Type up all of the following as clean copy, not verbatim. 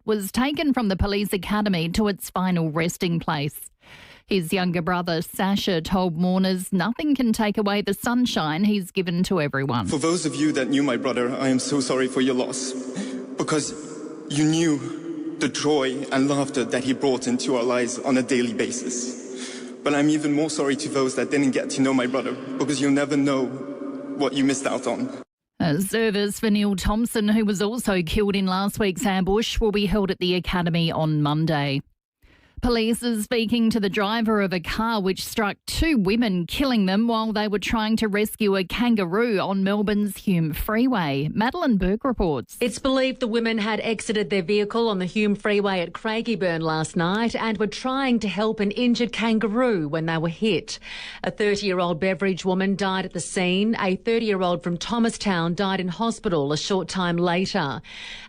was taken from the police academy to its final resting place. His younger brother, Sasha, told mourners nothing can take away the sunshine he's given to everyone. For those of you that knew my brother, I am so sorry for your loss, because you knew the joy and laughter that he brought into our lives on a daily basis. But I'm even more sorry to those that didn't get to know my brother, because you'll never know what you missed out on. A service for Neil Thompson, who was also killed in last week's ambush, will be held at the academy on Monday. Police are speaking to the driver of a car which struck two women, killing them while they were trying to rescue a kangaroo on Melbourne's Hume Freeway. Madeline Burke reports. It's believed the women had exited their vehicle on the Hume Freeway at Craigieburn last night and were trying to help an injured kangaroo when they were hit. A 30-year-old Beveridge woman died at the scene. A 30-year-old from Thomastown died in hospital a short time later.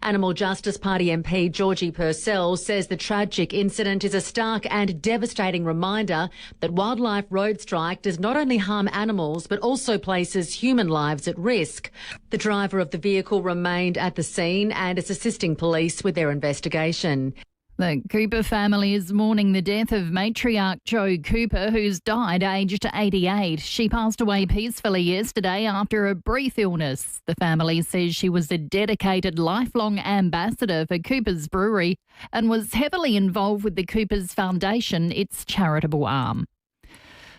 Animal Justice Party MP Georgie Purcell says the tragic incident is a stark and devastating reminder that wildlife road strike does not only harm animals but also places human lives at risk. The driver of the vehicle remained at the scene and is assisting police with their investigation. The Cooper family is mourning the death of matriarch Joe Cooper, who's died aged 88. She passed away peacefully yesterday after a brief illness. The family says she was a dedicated lifelong ambassador for Cooper's Brewery and was heavily involved with the Cooper's Foundation, its charitable arm.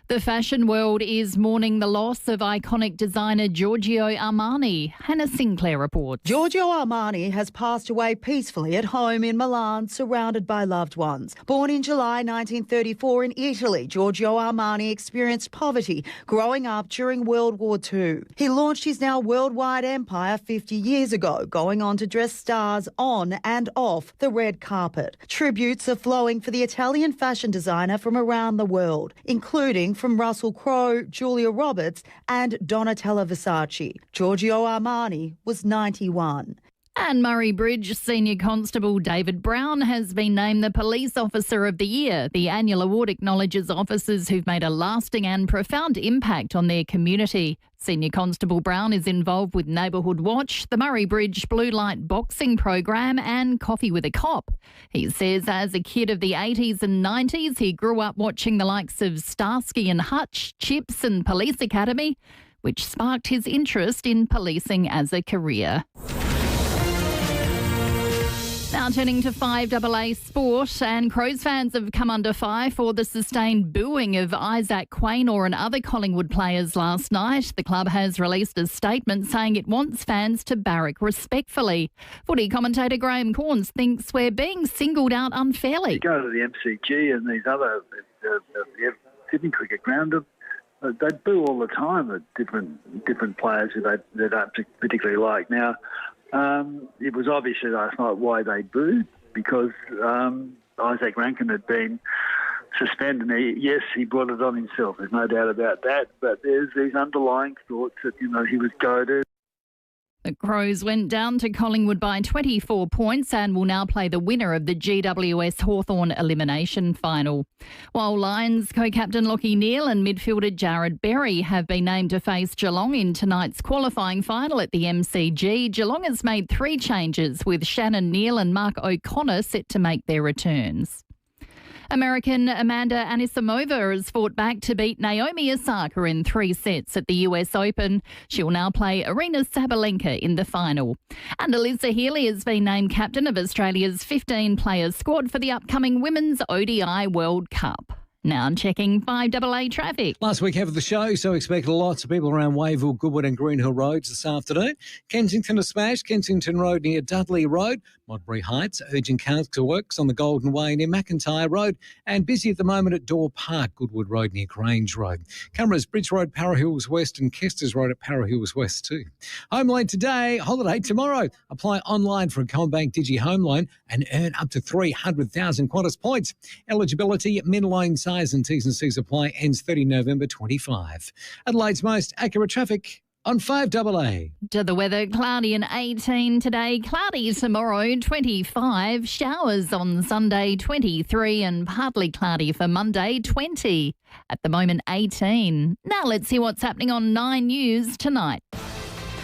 The fashion world is mourning the loss of iconic designer Giorgio Armani. Hannah Sinclair reports. Giorgio Armani has passed away peacefully at home in Milan, surrounded by loved ones. Born in July 1934 in Italy, Giorgio Armani experienced poverty growing up during World War II. He launched his now worldwide empire 50 years ago, going on to dress stars on and off the red carpet. Tributes are flowing for the Italian fashion designer from around the world, including from Russell Crowe, Julia Roberts and Donatella Versace. Giorgio Armani was 91. And Murray Bridge Senior Constable David Brown has been named the Police Officer of the Year. The annual award acknowledges officers who've made a lasting and profound impact on their community. Senior Constable Brown is involved with Neighbourhood Watch, the Murray Bridge Blue Light Boxing Program and Coffee with a Cop. He says as a kid of the 80s and 90s, he grew up watching the likes of Starsky and Hutch, Chips and Police Academy, which sparked his interest in policing as a career. Now turning to FIVEAA sport, and Crows fans have come under fire for the sustained booing of Isaac Quaynor and other Collingwood players last night. The club has released a statement saying it wants fans to barrack respectfully. Footy commentator Graham Corns thinks we're being singled out unfairly. You go to the MCG and these other Sydney cricket ground, they boo all the time at different players who they don't particularly like. Now, it was obviously last night why they booed, because Isaac Rankin had been suspended. Yes, he brought it on himself. There's no doubt about that. But there's these underlying thoughts that, he was goaded. The Crows went down to Collingwood by 24 points and will now play the winner of the GWS Hawthorn elimination final. While Lions co-captain Lachie Neale and midfielder Jared Berry have been named to face Geelong in tonight's qualifying final at the MCG, Geelong has made 3 changes, with Shannon Neale and Mark O'Connor set to make their returns. American Amanda Anisimova has fought back to beat Naomi Osaka in 3 sets at the US Open. She'll now play Aryna Sabalenka in the final. And Alyssa Healy has been named captain of Australia's 15-player squad for the upcoming Women's ODI World Cup. Now checking FIVEAA traffic. Last week of the show, so expect lots of people around Wavell, Goodwood and Greenhill Roads this afternoon. Kensington is smashed, Kensington Road near Dudley Road, Modbury Heights, urgent council works on the Golden Way near McIntyre Road, and busy at the moment at Door Park, Goodwood Road near Grange Road. Cameras, Bridge Road, Para Hills West and Kester's Road at Para Hills West too. Home loan today, holiday tomorrow. Apply online for a CommBank Digi home loan and earn up to 300,000 Qantas points. Eligibility, min loan size and T's and C's apply, ends 30 November 25. Adelaide's most accurate traffic on FIVEAA. To the weather, cloudy and 18 today, cloudy tomorrow, 25, showers on Sunday, 23, and partly cloudy for Monday, 20. At the moment, 18. Now let's see what's happening on 9 News tonight.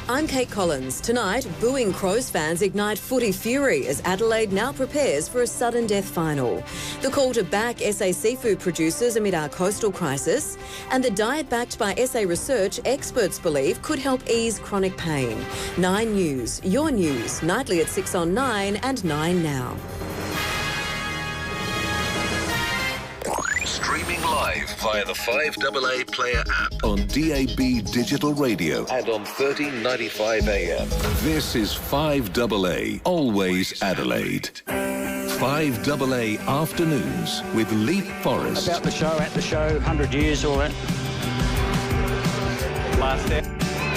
I'm Kate Collins. Tonight, booing Crows fans ignite footy fury as Adelaide now prepares for a sudden death final. The call to back SA seafood producers amid our coastal crisis, and the diet backed by SA research experts believe could help ease chronic pain. 9 News, your news, nightly at 6 on 9 and 9 now. Streaming live via the FIVEAA Player app on DAB Digital Radio and on 1395 AM. This is FIVEAA, always Adelaide. FIVEAA Afternoons with Leith, Forrest. About the show, at the show, 100 years, all that. Last step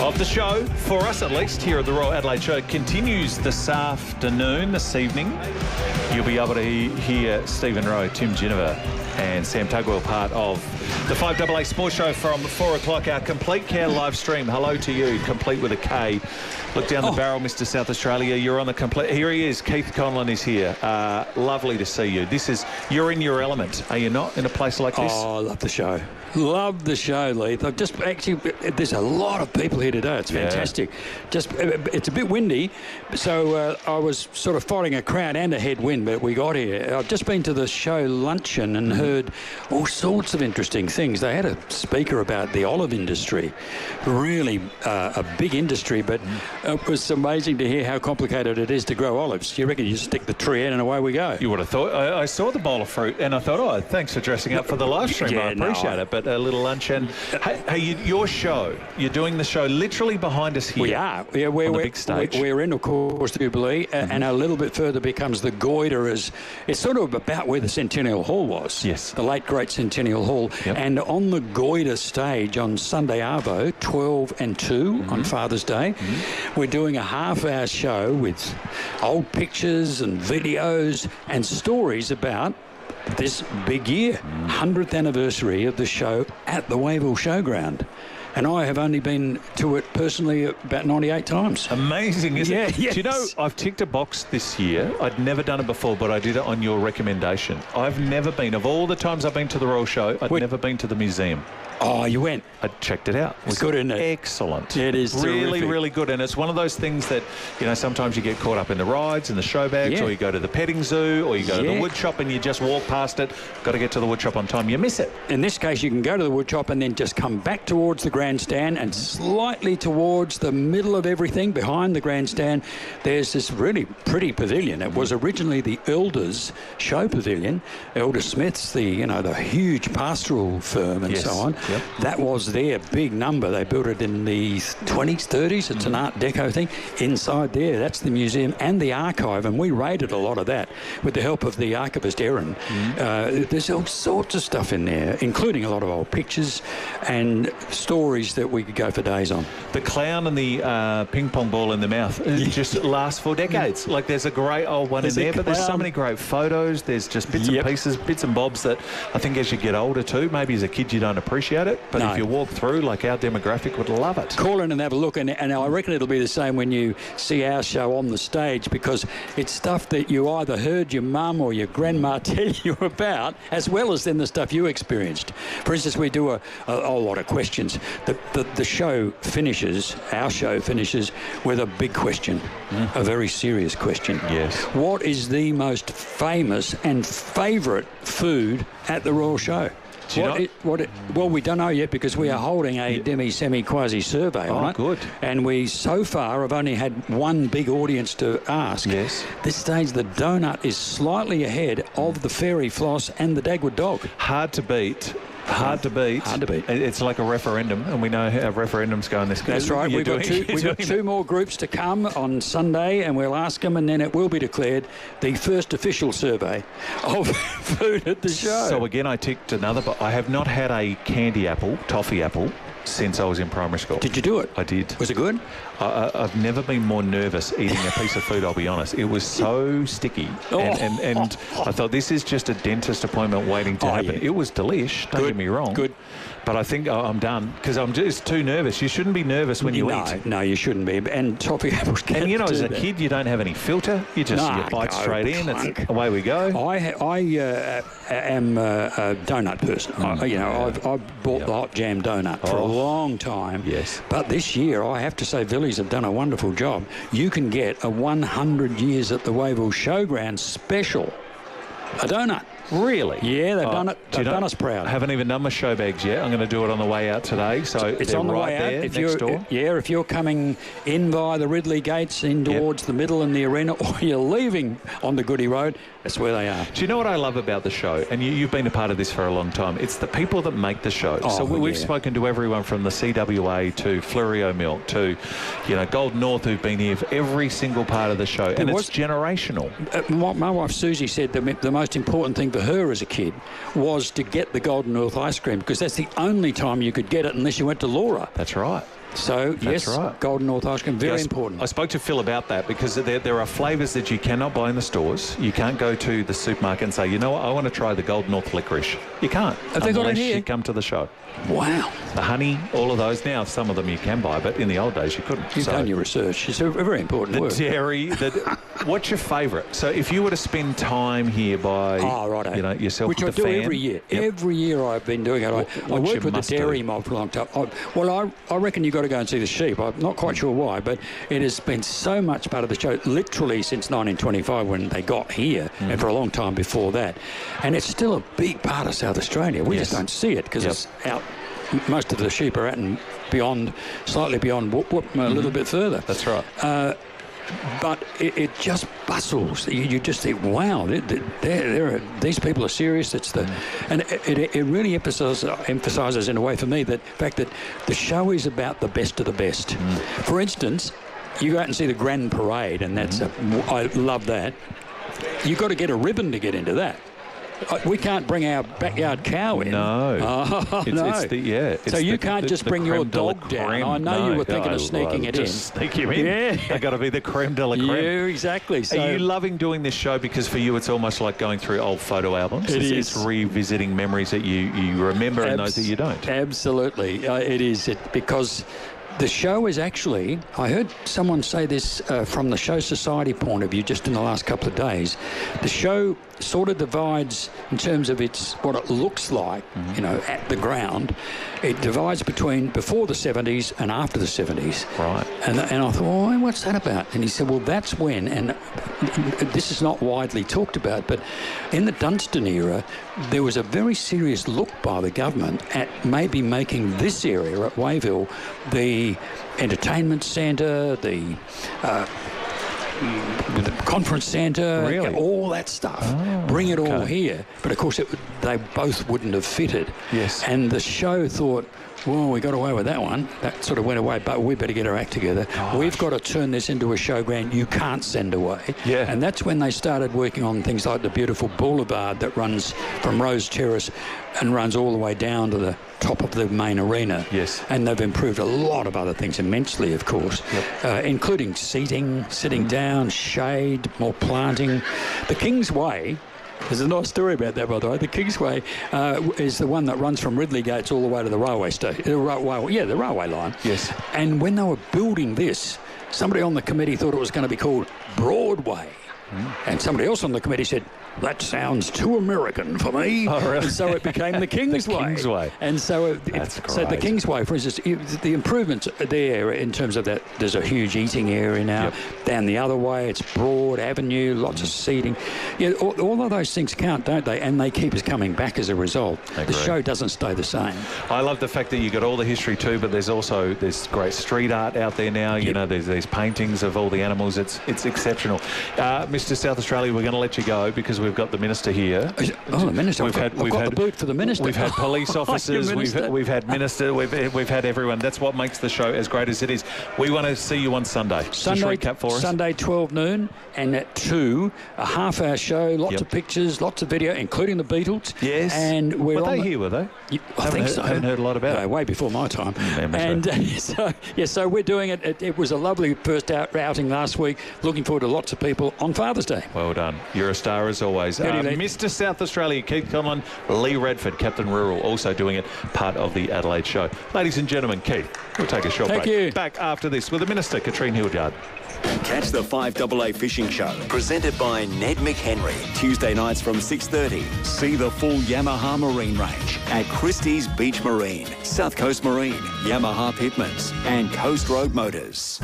of the show, for us at least, here at the Royal Adelaide Show, continues this afternoon, this evening. You'll be able to hear Stephen Rowe, Tim Ginniver and Sam Tugwell, part of the FIVEAA Sports Show from 4 o'clock. Our Complete Care live stream. Hello to you, complete with a K. Look down the barrel, Mr. South Australia. You're on the complete. Here he is. Keith Conlon is here. Lovely to see you. You're in your element, are you not, in a place like this? Oh, I love the show. Love the show, Leith. I've just actually, there's a lot of people here today. It's fantastic. It's a bit windy, so I was sort of fighting a crowd and a headwind, but we got here. I've just been to the show luncheon and heard all sorts of interesting things. They had a speaker about the olive industry, really a big industry, but it was amazing to hear how complicated it is to grow olives. You reckon you stick the tree in and away we go? You would have thought. I saw the bowl of fruit and I thought, oh, thanks for dressing up for the live stream. I appreciate it. But a little lunch and your show. You're doing the show literally behind us here. We are. Yeah, we're on the big stage. We're in, of course, the Jubilee, and a little bit further becomes the Goiter. It's sort of about where the Centennial Hall was. Yes. The late great Centennial Hall. Yep. And on the Goiter stage on Sunday Arvo, 12 and 2 on Father's Day, we're doing a half-hour show with old pictures and videos and stories about this big year, 100th anniversary of the show at the Wavell Showground. And I have only been to it personally about 98 times. Amazing, isn't it? Yes. Do you know, I've ticked a box this year. I'd never done it before, but I did it on your recommendation. I've never been, of all the times I've been to the Royal Show, I've never been to the museum. Oh, you went? I checked it out. It's good, isn't it? Excellent. It is really, terrific. really good. And it's one of those things that, you know, sometimes you get caught up in the rides and the show bags, or you go to the petting zoo, or you go to the wood shop and you just walk past it. Got to get to the wood shop on time. You miss it. In this case, you can go to the wood shop and then just come back towards the grandstand and slightly towards the middle of everything, behind the grandstand, there's this really pretty pavilion. It was originally the Elders show pavilion. Elder Smith's, the huge pastoral firm and so on. Yep. That was their big number. They built it in the 20s, 30s. It's an Art Deco thing. Inside there, that's the museum and the archive, and we raided a lot of that with the help of the archivist Erin. There's all sorts of stuff in there, including a lot of old pictures and stories that we could go for days on. The clown and the ping pong ball in the mouth just lasts for decades. Like, there's a great old one in there, but there's so many great photos. There's just bits and pieces, bits and bobs that I think as you get older too, maybe as a kid you don't appreciate it, but if you walk through, like our demographic would love it. Call in and have a look, and I reckon it'll be the same when you see our show on the stage, because it's stuff that you either heard your mum or your grandma tell you about, as well as then the stuff you experienced. For instance, we do a lot of questions. The show finishes, our show finishes with a big question, a very serious question. Yes. What is the most famous and favourite food at the Royal Show? Well, we don't know yet, because we are holding a demi-semi-quasi survey on it. Good. And we, so far, have only had one big audience to ask. Yes. This stage, the donut is slightly ahead of the fairy floss and the Dagwood dog. Hard to beat. Hard to beat. It's like a referendum, and we know how referendums go in this case. That's right. We've got two more groups to come on Sunday, and we'll ask them, and then it will be declared the first official survey of food at the show. So again, I ticked another, but I have not had a candy apple, toffee apple, since I was in primary school. Did you do it? I did. Was it good? I've never been more nervous eating a piece of food, I'll be honest. It was so sticky. And I thought, this is just a dentist appointment waiting to happen. It was delish, don't get me wrong. Good. But I think I'm done, because I'm just too nervous. You shouldn't be nervous when you eat. No, you shouldn't be. And toffee apples can And as a kid, you don't have any filter. You bite straight in. It's, away we go. I am a donut person. I've bought the hot jam donut for a long time. Yes. But this year, I have to say, Villiers have done a wonderful job. You can get a 100 years at the Wavell Showground special. A donut. Really? Yeah, they've done it. They've done us proud. I haven't even done my show bags yet. I'm going to do it on the way out today. So it's on the right way there, out. If next door. Yeah, if you're coming in via the Ridley gates, in towards the middle and the arena, or you're leaving on the Goody Road, that's where they are. Do you know what I love about the show? And you've been a part of this for a long time. It's the people that make the show. Oh, so we've spoken to everyone from the CWA to Fleurieu Milk to, Golden North, who've been here for every single part of the show. And it's generational. My wife Susie said the most important thing for her as a kid was to get the Golden North ice cream, because that's the only time you could get it unless you went to Laura. That's right. So, That's right. Golden North ice cream, very important. I spoke to Phil about that, because there are flavours that you cannot buy in the stores. You can't go to the supermarket and say, you know what, I want to try the Golden North licorice. You can't. Have they got it here? You come to the show. Wow. The honey, all of those. Now, some of them you can buy, but in the old days you couldn't. You've done your research. It's a very important work. The dairy. What's your favourite? So if you were to spend time here by, yourself which with I the do fan, every year. Yep. Every year I've been doing it. I worked with the dairy mob for a long time. I reckon you've got to go and see the sheep. I'm not quite sure why, but it has been so much part of the show, literally since 1925 when they got here, and for a long time before that. And it's still a big part of South Australia. We just don't see it because it's out. Most of the sheep are out and beyond, slightly beyond Whoop Whoop, a little bit further. That's right. But it just bustles. You just think, wow, these people are serious. And it really emphasises in a way for me that fact that the show is about the best of the best. For instance, you go out and see the Grand Parade, and I love that. You've got to get a ribbon to get into that. We can't bring our backyard cow in. No. So you can't just bring your dog down. I know you were thinking of sneaking it in. Sneak him in. Yeah. They've got to be the creme de la creme. Yeah, exactly. So, are you loving doing this show because for you it's almost like going through old photo albums? It's revisiting memories that you remember and those that you don't. Absolutely. It is. Because the show is actually, I heard someone say this from the Show Society point of view just in the last couple of days, the show sort of divides in terms of what it looks like, at the ground. It divides between before the 70s and after the 70s. Right. And I thought, well, what's that about? And he said, well, that's when, and this is not widely talked about, but in the Dunstan era, there was a very serious look by the government at maybe making this area at Wavell the entertainment centre, the conference centre, all that stuff. Bring it all here. But of course, they both wouldn't have fitted. Yes. And the show thought, well, we got away with that one. That sort of went away, but we better get our act together. We've got to turn this into a showground you can't send away. Yeah. And that's when they started working on things like the beautiful boulevard that runs from Rose Terrace and runs all the way down to the top of the main arena. Yes. And they've improved a lot of other things immensely, of course, including seating, sitting down, shade, more planting. The Kingsway, there's a nice story about that, by the way. The Kingsway is the one that runs from Ridley Gates all the way to the railway station. The railway line. Yes. And when they were building this, somebody on the committee thought it was going to be called Broadway. And somebody else on the committee said, that sounds too American for me. Oh, really? And so it became the Kingsway. The Kingsway. And so, That's great. So the Kingsway, for instance, the improvements there in terms of that, there's a huge eating area now. Yep. Down the other way, it's broad avenue, lots of seating. Yeah, all of those things count, don't they? And they keep us coming back as a result. The show doesn't stay the same. I love the fact that you got all the history too, but there's also this great street art out there now. You know, there's these paintings of all the animals. It's exceptional. Mr. South Australia, we're going to let you go because we've got the Minister here. Oh, the Minister. We've had the boot for the Minister. We've had police officers. We've had Minister. We've had everyone. That's what makes the show as great as it is. We want to see you on Sunday. Just recap for us. Sunday, 12 noon, and at 2, a half-hour show, lots of pictures, lots of video, including the Beatles. Yes. And were they here, were they? I think so. I haven't heard a lot about it. Way before my time. So we're doing it. It was a lovely first outing last week. Looking forward to lots of people on Facebook Father's Day. Well done. You're a star as always. Mr. South Australia, Keith Conlon, Lee Radford, Captain Rural, also doing it, part of the Adelaide show. Ladies and gentlemen, Keith, we'll take a short break. Thank you. Back after this with the Minister, Katrine Hildyard. Catch the 5AA Fishing Show, presented by Ned McHenry, Tuesday nights from 6:30. See the full Yamaha Marine range at Christie's Beach Marine, South Coast Marine, Yamaha Pitmans and Coast Road Motors.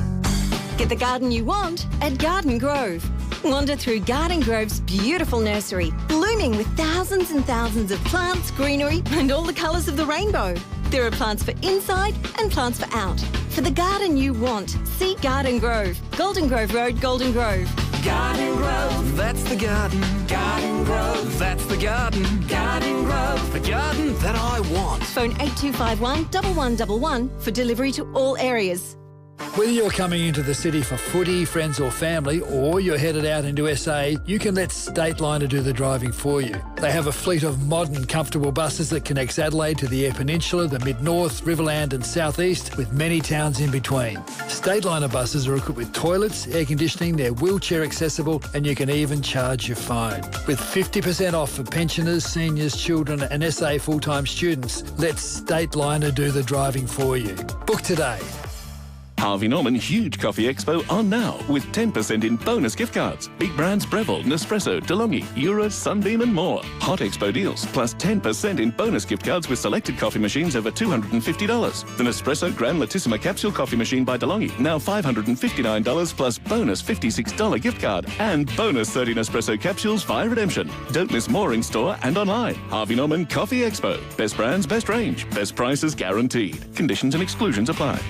Get the garden you want at Garden Grove. Wander through Garden Grove's beautiful nursery, blooming with thousands and thousands of plants, greenery and all the colours of the rainbow. There are plants for inside and plants for out. For the garden you want, see Garden Grove. Golden Grove Road, Golden Grove. Garden Grove, that's the garden. Garden Grove, that's the garden. Garden Grove, the garden that I want. Phone 8251 1111 for delivery to all areas. Whether you're coming into the city for footy, friends or family, or you're headed out into SA, you can let Stateliner do the driving for you. They have a fleet of modern, comfortable buses that connects Adelaide to the Eyre Peninsula, the Mid-North, Riverland and South East, with many towns in between. Stateliner buses are equipped with toilets, air conditioning, they're wheelchair accessible, and you can even charge your phone. With 50% off for pensioners, seniors, children and SA full-time students, let Stateliner do the driving for you. Book today. Harvey Norman Huge Coffee Expo on now with 10% in bonus gift cards. Big brands Breville, Nespresso, DeLonghi, Eura, Sunbeam and more. Hot Expo deals plus 10% in bonus gift cards with selected coffee machines over $250. The Nespresso Grand Latissima Capsule Coffee Machine by DeLonghi, now $559 plus bonus $56 gift card and bonus 30 Nespresso capsules via redemption. Don't miss more in store and online. Harvey Norman Coffee Expo. Best brands, best range, best prices guaranteed. Conditions and exclusions apply.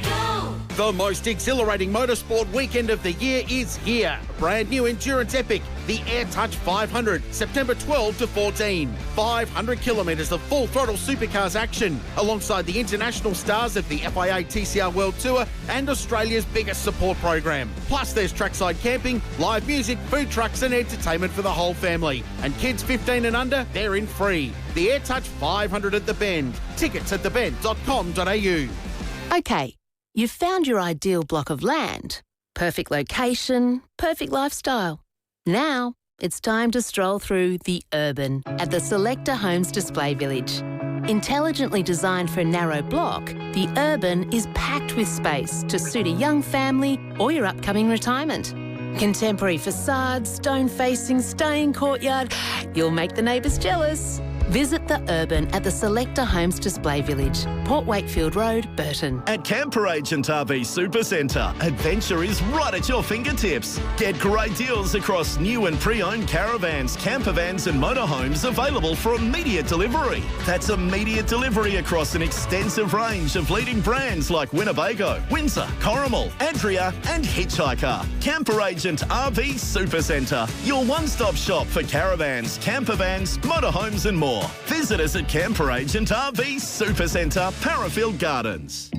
The most exhilarating motorsport weekend of the year is here. Brand new endurance epic, the AirTouch 500, September 12 to 14. 500 kilometres of full throttle supercars action, alongside the international stars of the FIVEAA TCR World Tour and Australia's biggest support program. Plus there's trackside camping, live music, food trucks and entertainment for the whole family. And kids 15 and under, they're in free. The AirTouch 500 at The Bend. Tickets at thebend.com.au. Okay. You've found your ideal block of land. Perfect location, perfect lifestyle. Now, it's time to stroll through The Urban at the Selector Homes Display Village. Intelligently designed for a narrow block, The Urban is packed with space to suit a young family or your upcoming retirement. Contemporary facades, stone facing, stunning courtyard. You'll make the neighbours jealous. Visit The Urban at the Selector Homes Display Village, Port Wakefield Road, Burton. At Camper Agent RV Supercentre, adventure is right at your fingertips. Get great deals across new and pre-owned caravans, camper vans and motorhomes available for immediate delivery. That's immediate delivery across an extensive range of leading brands like Winnebago, Windsor, Corrimal, Adria and Hitchhiker. Camper Agent RV Supercentre, your one-stop shop for caravans, camper vans, motorhomes and more. Visit us at Camper Agent RV Supercentre, Parafield Gardens.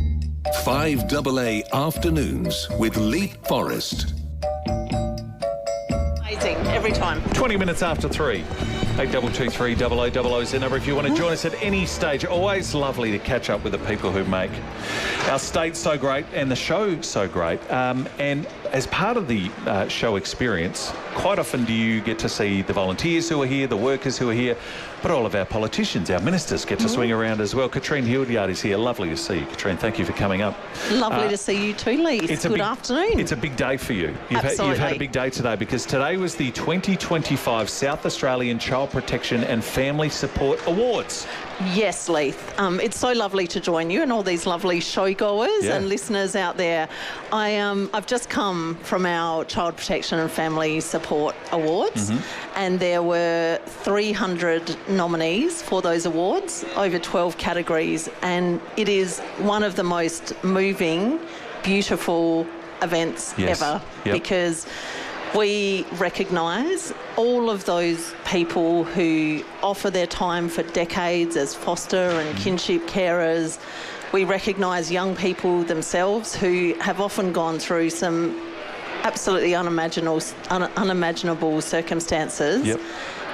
5AA Afternoons with Leith, Forrest. Amazing, every time. 20 minutes after 3. 8223 0000 is the number if you want to join us at any stage. Always lovely to catch up with the people who make our state so great and the show so great. And as part of the show experience, quite often do you get to see the volunteers who are here, the workers who are here, but all of our politicians, our ministers get to swing around as well. Katrine Hildyard is here. Lovely to see you, Katrine. Thank you for coming up. Lovely to see you too, Leith. Good afternoon. It's a big day for you. You've had a big day today because today was the 2025 South Australian Child Protection and Family Support Awards. Yes, Leith. It's so lovely to join you and all these lovely showgoers and listeners out there. I've just come from our Child Protection and Family Support Awards, and there were 300 nominees for those awards, over 12 categories, and it is one of the most moving, beautiful events ever because we recognise all of those people who offer their time for decades as foster and kinship carers. We recognise young people themselves who have often gone through some absolutely unimaginable circumstances.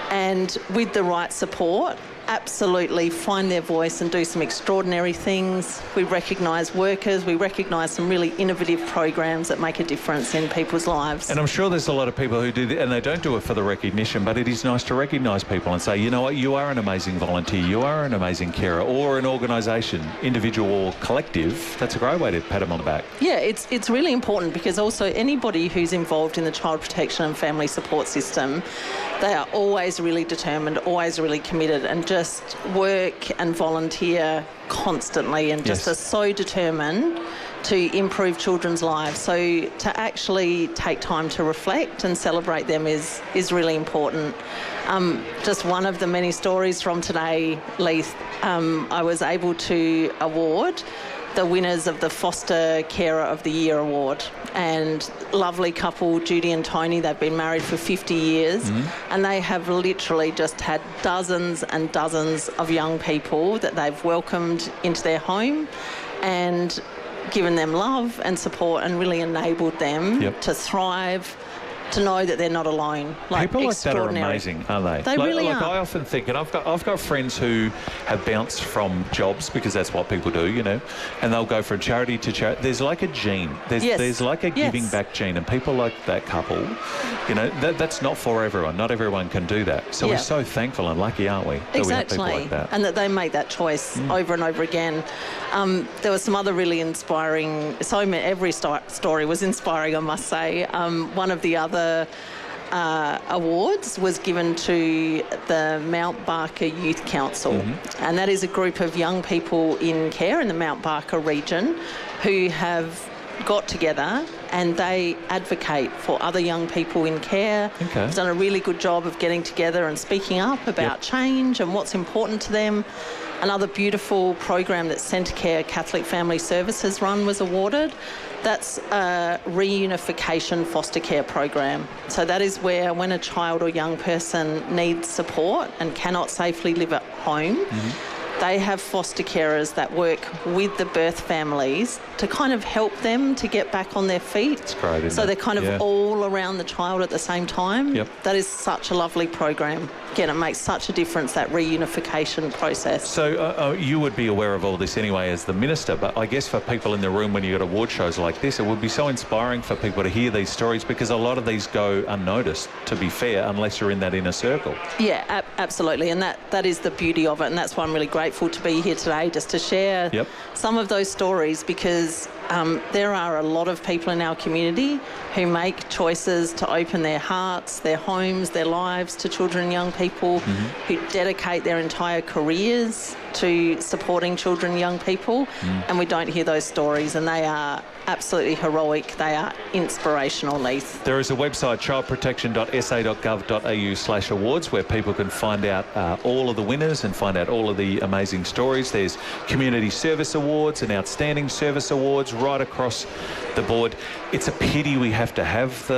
And with the right support absolutely find their voice and do some extraordinary things. We recognise workers, we recognise some really innovative programs that make a difference in people's lives. And I'm sure there's a lot of people who do that, and they don't do it for the recognition, but it is nice to recognise people and say, you know what, you are an amazing volunteer, you are an amazing carer, or an organisation, individual or collective. That's a great way to pat them on the back. Yeah, it's really important, because also anybody who's involved in the child protection and family support system, they are always really determined, always really committed, and just work and volunteer constantly, and just are so determined to improve children's lives. So to actually take time to reflect and celebrate them is really important. Just one of the many stories from today, Leith, I was able to award the winners of the Foster Carer of the Year award, and lovely couple, Judy and Tony. They've been married for 50 years, and they have literally just had dozens and dozens of young people that they've welcomed into their home and given them love and support, and really enabled them to thrive, to know that they're not alone. People like that are amazing, aren't they? They really are. I often think, and I've got friends who have bounced from jobs, because that's what people do, you know, and they'll go from charity to charity. There's like a gene. There's like a giving back gene, and people like that couple, you know, that's not for everyone. Not everyone can do that. So we're so thankful and lucky, aren't we? That we have people like that. And that they make that choice over and over again. There was some other really inspiring, every story was inspiring, I must say. One of the other awards was given to the Mount Barker Youth Council, and that is a group of young people in care in the Mount Barker region who have got together and they advocate for other young people in care. They've done a really good job of getting together and speaking up about change and what's important to them. Another beautiful program that Centrecare Catholic Family Services run was awarded. That's a reunification foster care program. So that is where, when a child or young person needs support and cannot safely live at home, they have foster carers that work with the birth families to kind of help them to get back on their feet. That's great, isn't so they're kind of all around the child at the same time. That is such a lovely program. Again, it makes such a difference, that reunification process. So you would be aware of all this anyway as the minister, but I guess for people in the room when you've got award shows like this, it would be so inspiring for people to hear these stories, because a lot of these go unnoticed, to be fair, unless you're in that inner circle. Yeah, absolutely, and that is the beauty of it, and that's why I'm really grateful to be here today, just to share some of those stories, because there are a lot of people in our community who make choices to open their hearts, their homes, their lives to children and young people, who dedicate their entire careers to supporting children and young people, and we don't hear those stories, and they are absolutely heroic. They are inspirational, Leith. There is a website, childprotection.sa.gov.au/awards, where people can find out all of the winners and find out all of the amazing stories. There's community service awards and outstanding service awards right across the board. It's a pity we have to have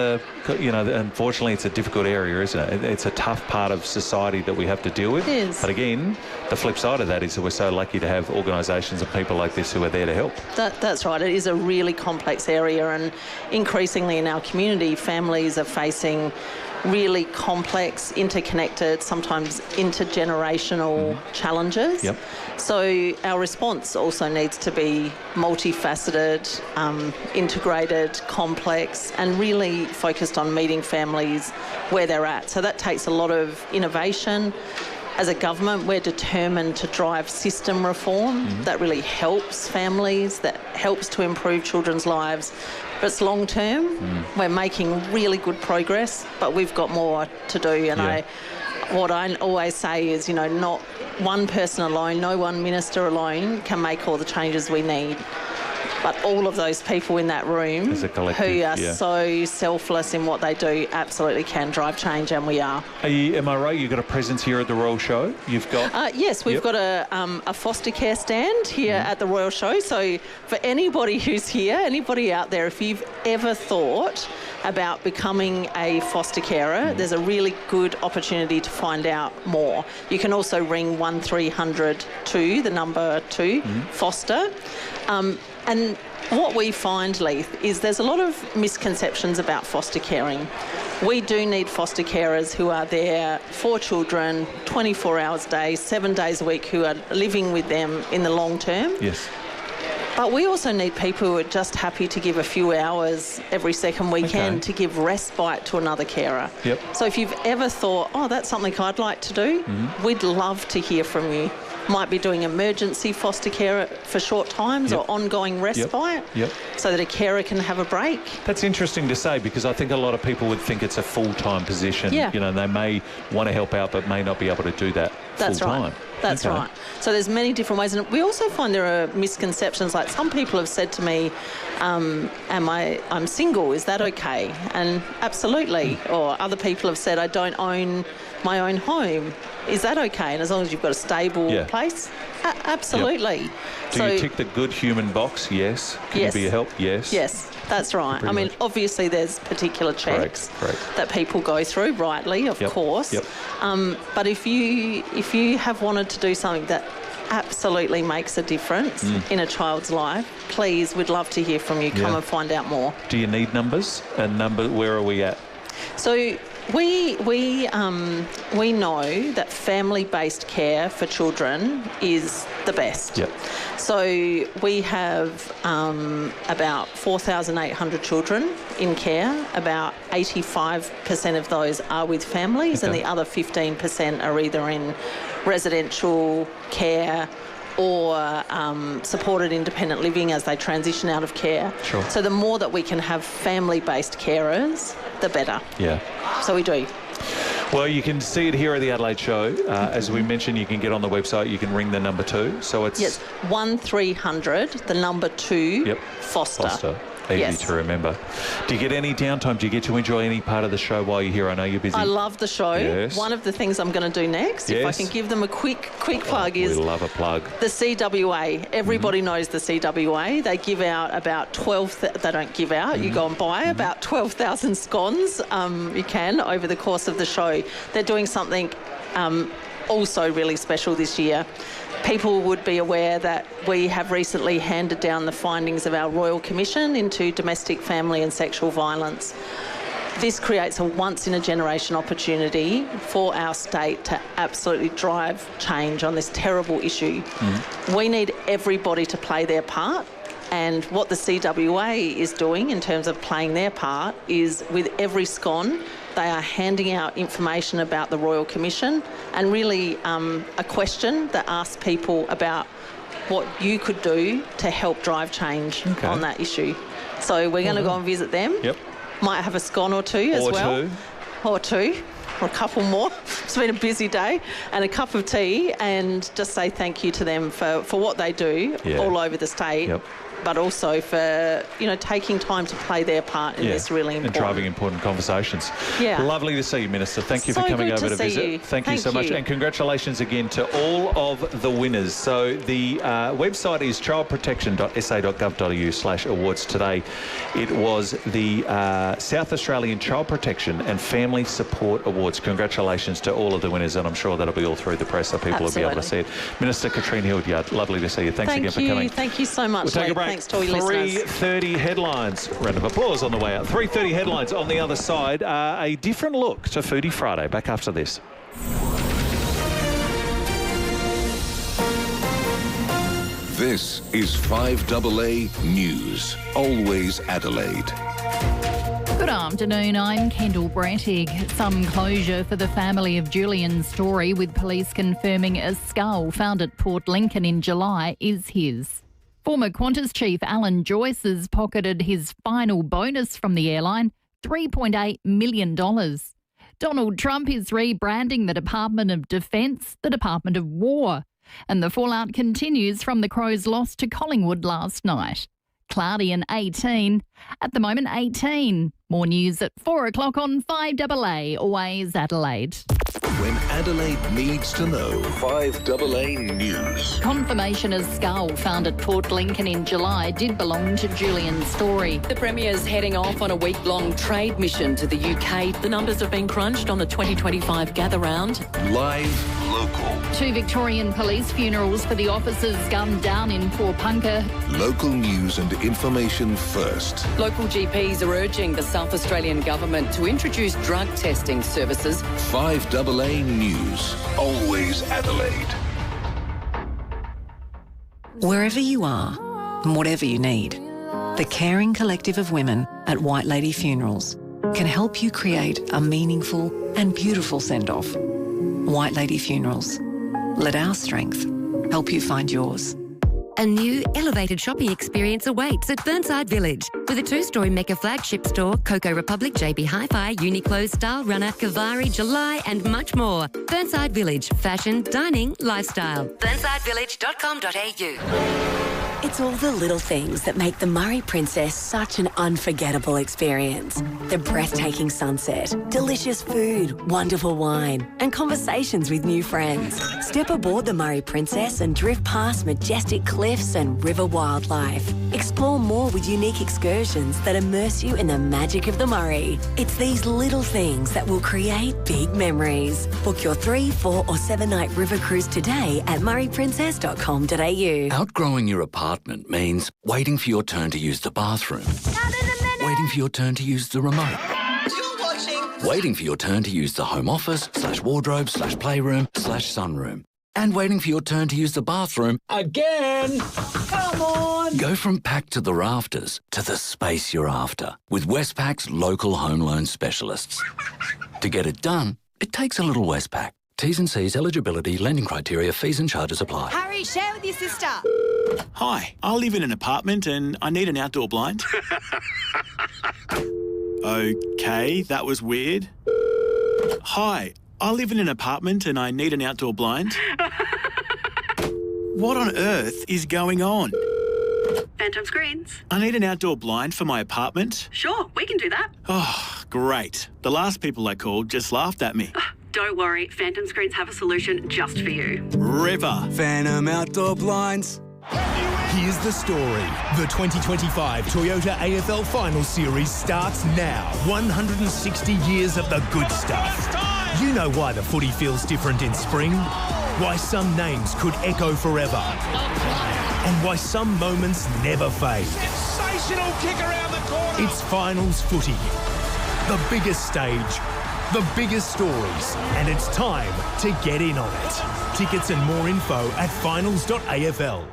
unfortunately it's a difficult area, isn't it? It's a tough part of society that we have to deal with. It is. But again, the flip side of that is that we're so lucky to have organisations and people like this who are there to help. That's right. It is a really complex area, and increasingly in our community, families are facing really complex, interconnected, sometimes intergenerational challenges. So our response also needs to be multifaceted, integrated, complex, and really focused on meeting families where they're at. So that takes a lot of innovation. As a government, we're determined to drive system reform that really helps families, that helps to improve children's lives. But it's long term. We're making really good progress, but we've got more to do. And what I always say is, not one person alone, no one minister alone can make all the changes we need. But all of those people in that room who are so selfless in what they do absolutely can drive change, and we are. Am I right? You've got a presence here at the Royal Show? You've got... yes, we've got a foster care stand here at the Royal Show. So for anybody who's here, anybody out there, if you've ever thought about becoming a foster carer, there's a really good opportunity to find out more. You can also ring 1300 2, the number 2, foster. And what we find, Leith, is there's a lot of misconceptions about foster caring. We do need foster carers who are there for children 24 hours a day, 7 days a week, who are living with them in the long term. Yes. But we also need people who are just happy to give a few hours every second weekend to give respite to another carer. Yep. So if you've ever thought, oh, that's something I'd like to do, we'd love to hear from you. Might be doing emergency foster care for short times or ongoing respite so that a carer can have a break. That's interesting to say, because I think a lot of people would think it's a full-time position. Yeah. You know, they may want to help out but may not be able to do that full-time. Right. That's right. So there's many different ways. And we also find there are misconceptions. Like some people have said to me, I'm single, is that okay? And absolutely. Or other people have said, I don't own my own home. Is that okay? And as long as you've got a stable place, absolutely. Yep. Do you tick the good human box? Yes. Can you be a help? Yes. Yes, that's right. I mean, obviously there's particular checks that people go through, rightly, of course. Yep. But if you have wanted to do something that absolutely makes a difference in a child's life, please, we'd love to hear from you. Come and find out more. Do you need numbers? Where are we at? So we know that family-based care for children is the best. Yep. So we have about 4,800 children in care. About 85% of those are with families, and the other 15% are either in residential care or supported independent living as they transition out of care. Sure. So the more that we can have family-based carers, the better. Yeah. So we do. Well, you can see it here at the Adelaide Show. As we mentioned, you can get on the website. You can ring the number 2. So it's 1300, the number 2, Foster. Easy to remember. Do you get any downtime? Do you get to enjoy any part of the show while you're here? I know you're busy. I love the show. Yes. One of the things I'm going to do next, if I can give them a quick plug, is we love a plug. The CWA. Everybody knows the CWA. They give out about 12... They don't give out. You go and buy about 12,000 scones. You can over the course of the show. They're doing something also really special this year. People would be aware that we have recently handed down the findings of our Royal Commission into domestic, family and sexual violence. This creates a once-in-a-generation opportunity for our state to absolutely drive change on this terrible issue. We need everybody to play their part. And what the CWA is doing in terms of playing their part is, with every scone, they are handing out information about the Royal Commission and really a question that asks people about what you could do to help drive change on that issue. So we're going to go and visit them. Yep. Might have a scone or two as well. Or two. Or a couple more. It's been a busy day. And a cup of tea, and just say thank you to them for what they do all over the state. Yep. But also for, taking time to play their part in this really important... And driving important conversations. Yeah. Lovely to see you, Minister. Thank you for coming over to visit. Thank you so much. And congratulations again to all of the winners. So the website is childprotection.sa.gov.au/awards today. It was the South Australian Child Protection and Family Support Awards. Congratulations to all of the winners, and I'm sure that'll be all through the press so people will be able to see it. Minister Katrine Hildyard, lovely to see you. Thanks again for coming. Thank you so much. We'll take a break. Thanks to all your listeners. 3:30 headlines. Round of applause on the way out. 3:30 headlines on the other side. A different look to Foodie Friday. Back after this. This is 5AA News. Always Adelaide. Good afternoon, I'm Kendall Brettig. Some closure for the family of Julian's story, with police confirming a skull found at Port Lincoln in July is his. Former Qantas chief Alan Joyce has pocketed his final bonus from the airline, $3.8 million. Donald Trump is rebranding the Department of Defence the Department of War. And the fallout continues from the Crows' loss to Collingwood last night. Cloudy and 18. At the moment, 18. More news at 4 o'clock on 5AA, always Adelaide. When Adelaide needs to know, 5AA News. Confirmation a skull found at Port Lincoln in July did belong to Julian's story. The Premier's heading off on a week-long trade mission to the UK. The numbers have been crunched on the 2025 gather round. Live local. 2 Victorian police funerals for the officers gunned down in Forpunka. Local news and information first. Local GPs are urging the South Australian government to introduce drug testing services. 5AA News. Always Adelaide. Wherever you are, and whatever you need, the caring collective of women at White Lady Funerals can help you create a meaningful and beautiful send-off. White Lady Funerals. Let our strength help you find yours. A new elevated shopping experience awaits at Burnside Village. With a 2-story Mecca flagship store, Coco Republic, JB Hi-Fi, Uniqlo, Style Runner, Kavari, July and much more. Burnside Village. Fashion, dining, lifestyle. BurnsideVillage.com.au. It's all the little things that make the Murray Princess such an unforgettable experience. The breathtaking sunset, delicious food, wonderful wine, and conversations with new friends. Step aboard the Murray Princess and drift past majestic cliffs and river wildlife. Explore more with unique excursions that immerse you in the magic of the Murray. It's these little things that will create big memories. Book your 3, 4 or 7-night river cruise today at murrayprincess.com.au. Outgrowing your apartment means waiting for your turn to use the bathroom. Waiting for your turn to use the remote. Waiting for your turn to use the home office /wardrobe/playroom/sunroom. And waiting for your turn to use the bathroom again. Come on. Go from packed to the rafters to the space you're after with Westpac's local home loan specialists. To get it done, it takes a little Westpac. T's and C's, eligibility, lending criteria, fees and charges apply. Harry, share with your sister. Hi, I live in an apartment and I need an outdoor blind. Okay, that was weird. Hi, I live in an apartment and I need an outdoor blind. What on earth is going on? Phantom Screens. I need an outdoor blind for my apartment. Sure, we can do that. Oh, great. The last people I called just laughed at me. Don't worry, Phantom Screens have a solution just for you. Ripper. Phantom Outdoor Blinds. Here's the story. The 2025 Toyota AFL Final Series starts now. 160 years of the good stuff. You know why the footy feels different in spring, why some names could echo forever, and why some moments never fade. Sensational kick around the corner. It's finals footy. The biggest stage, the biggest stories, and it's time to get in on it. Tickets and more info at finals.afl.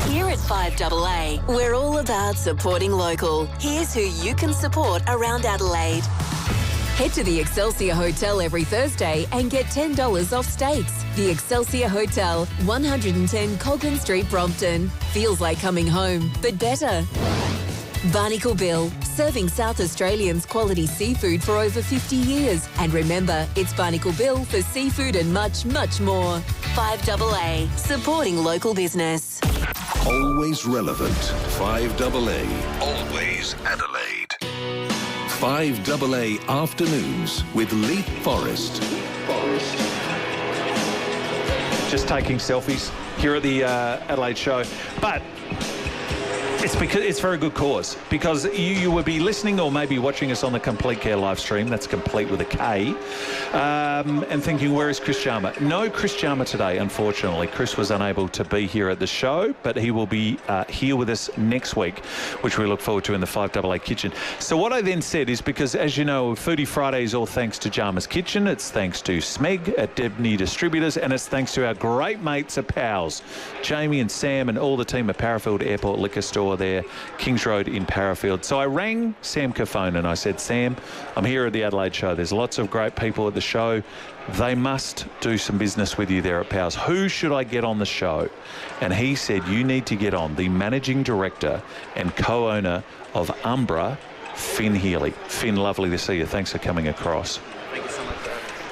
Here at 5AA, we're all about supporting local. Here's who you can support around Adelaide. Head to the Excelsior Hotel every Thursday and get $10 off steaks. The Excelsior Hotel, 110 Coglan Street, Brompton. Feels like coming home, but better. Barnacle Bill, serving South Australians quality seafood for over 50 years. And remember, it's Barnacle Bill for seafood and much, much more. 5AA, supporting local business. Always relevant. 5AA. Always Adelaide. 5AA Afternoons with Leith Forrest. Just taking selfies here at the Adelaide show. But it's because it's for a good cause. Because you would be listening or maybe watching us on the Complete Care live stream. That's complete with a K. And thinking, where is Chris Jarma? No Chris Jarma today, unfortunately. Chris was unable to be here at the show, but he will be here with us next week, which we look forward to in the 5AA kitchen. So what I then said is, because as you know, Foodie Friday is all thanks to Jarma's Kitchen. It's thanks to Smeg at Debney Distributors, and it's thanks to our great mates at Powell's, Jamie and Sam and all the team at Parafield Airport Liquor Store there, Kings Road in Parafield. So I rang Sam Cafone and I said, Sam, I'm here at the Adelaide show. There's lots of great people at the show. They must do some business with you there at Powell's. Who should I get on the show? And he said, you need to get on the managing director and co-owner of Ambra, Finn Healy. Finn, lovely to see you. Thanks for coming across. Thank you so much.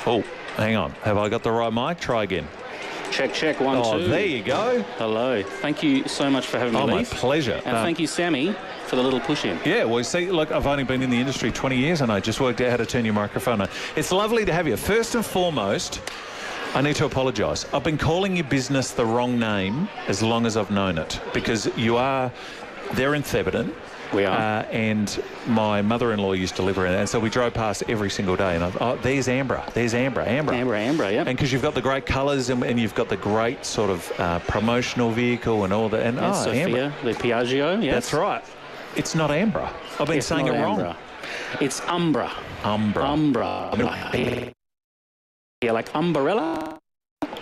Oh, hang on. Have I got the right mic? Try again. Check, check, 1, 2. Oh, there you go. Hello. Thank you so much for having me, my Leith. pleasure. And thank you, Sammy, for the little push-in. Yeah, well, see, look, I've only been in the industry 20 years and I just worked out how to turn your microphone on. It's lovely to have you. First and foremost, I need to apologise. I've been calling your business the wrong name as long as I've known it, because you are there in Theberton. We are. And my mother-in-law used to live around there, and so we drove past every single day. And I thought, oh, there's Ambra. There's Ambra. Ambra, yeah. And because you've got the great colours and you've got the great sort of promotional vehicle and all that. And Sophia, Ambra. the Piaggio, yes. That's right. It's not Ambra. I've been saying it wrong. Ambra. It's Ambra. Ambra. Yeah, like umbrella.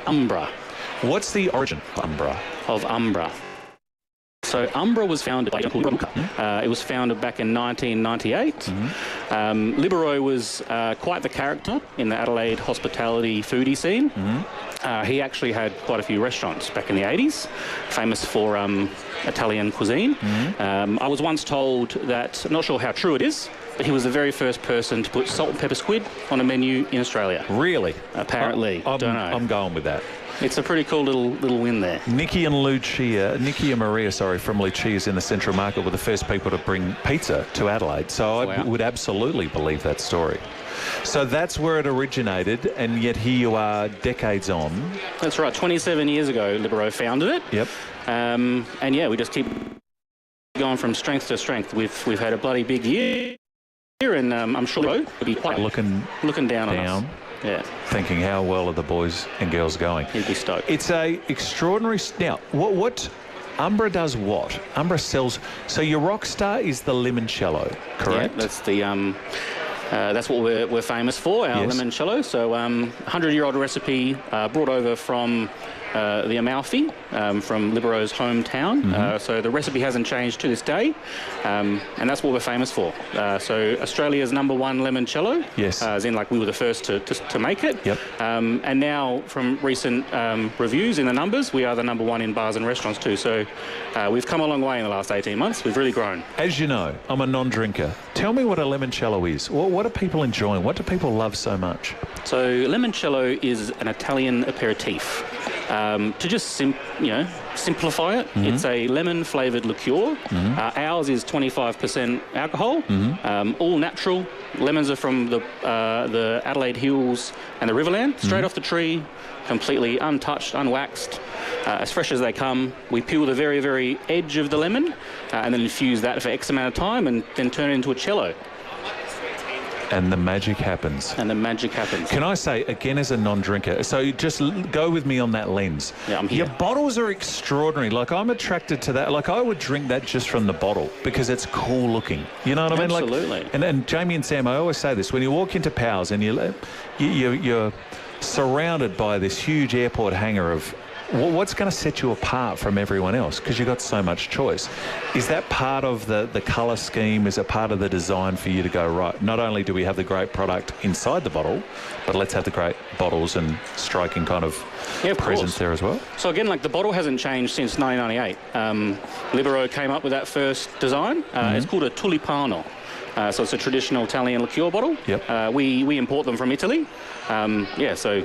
Ambra. What's the origin of Ambra? So Ambra was founded by Giorgio Armani. It was founded back in 1998. Libero was quite the character in the Adelaide hospitality foodie scene. He actually had quite a few restaurants back in the 80s, famous for Italian cuisine. I was once told that, not sure how true it is, but he was the very first person to put salt and pepper squid on a menu in Australia. Really? Apparently. Don't know. I'm going with that. It's a pretty cool little win there. Nikki and Maria, from Lucia's in the Central Market were the first people to bring pizza to Adelaide. So I would absolutely believe that story. So that's where it originated, and yet here you are decades on. That's right. 27 years ago, Libero founded it. Yep. And yeah, we just keep going from strength to strength. We've had a bloody big year, and I'm sure Libero will be quite looking down on us. Yeah. Thinking, how well are the boys and girls going? He'd be stoked. It's a extraordinary... Now, what Ambra does what? Ambra sells... So your rock star is the limoncello, correct? Yeah, that's the... that's what we're famous for, our limoncello. So 100-year-old recipe brought over from the Amalfi, from Libero's hometown. So the recipe hasn't changed to this day, and that's what we're famous for. So Australia's #1 limoncello, as in like we were the first to make it. And now from recent reviews in the numbers, we are the #1 in bars and restaurants too. So we've come a long way in the last 18 months. We've really grown. As you know, I'm a non-drinker. Tell me what a limoncello is. What are people enjoying? What do people love so much? So limoncello is an Italian aperitif. To just simplify it, it's a lemon-flavoured liqueur. Ours is 25% alcohol, all natural. Lemons are from the Adelaide Hills and the Riverland, straight off the tree, completely untouched, unwaxed, as fresh as they come. We peel the very, very edge of the lemon and then infuse that for X amount of time and then turn it into a cello. And the magic happens. Can I say, again, as a non-drinker, so just go with me on that lens. Yeah, I'm here. Your bottles are extraordinary. Like, I'm attracted to that. Like, I would drink that just from the bottle because it's cool looking. You know what I mean? Absolutely. Like, and Jamie and Sam, I always say this, when you walk into Powell's and you're surrounded by this huge airport hangar of what's going to set you apart from everyone else? Because you've got so much choice. Is that part of the colour scheme? Is it part of the design for you to go, right, not only do we have the great product inside the bottle, but let's have the great bottles and striking kind of presence there as well? So again, like the bottle hasn't changed since 1998. Libero came up with that first design. It's called a Tulipano. So it's a traditional Italian liqueur bottle. We import them from Italy. So...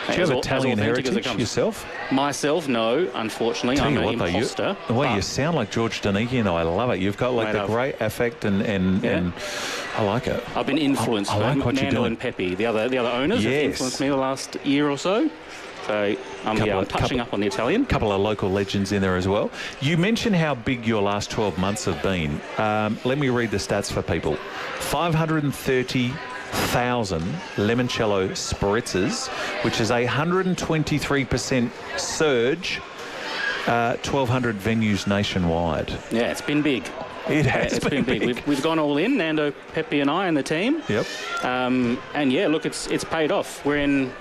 Do you have Italian heritage yourself? Myself, no, unfortunately. I'm an imposter. You sound like George Daniki, and I love it. You've got like the great affect and I like it. I've been influenced by Nando and Pepe, the other owners have influenced me the last year or so. So I'm touching up on the Italian. A couple of local legends in there as well. You mentioned how big your last 12 months have been. Let me read the stats for people. 530,000 limoncello spritzers, which is a 123% surge, 1,200 venues nationwide. Yeah, it's been big. It has been big. We've gone all in, Nando, Pepe and I and the team. And yeah, look, it's paid off. We're in...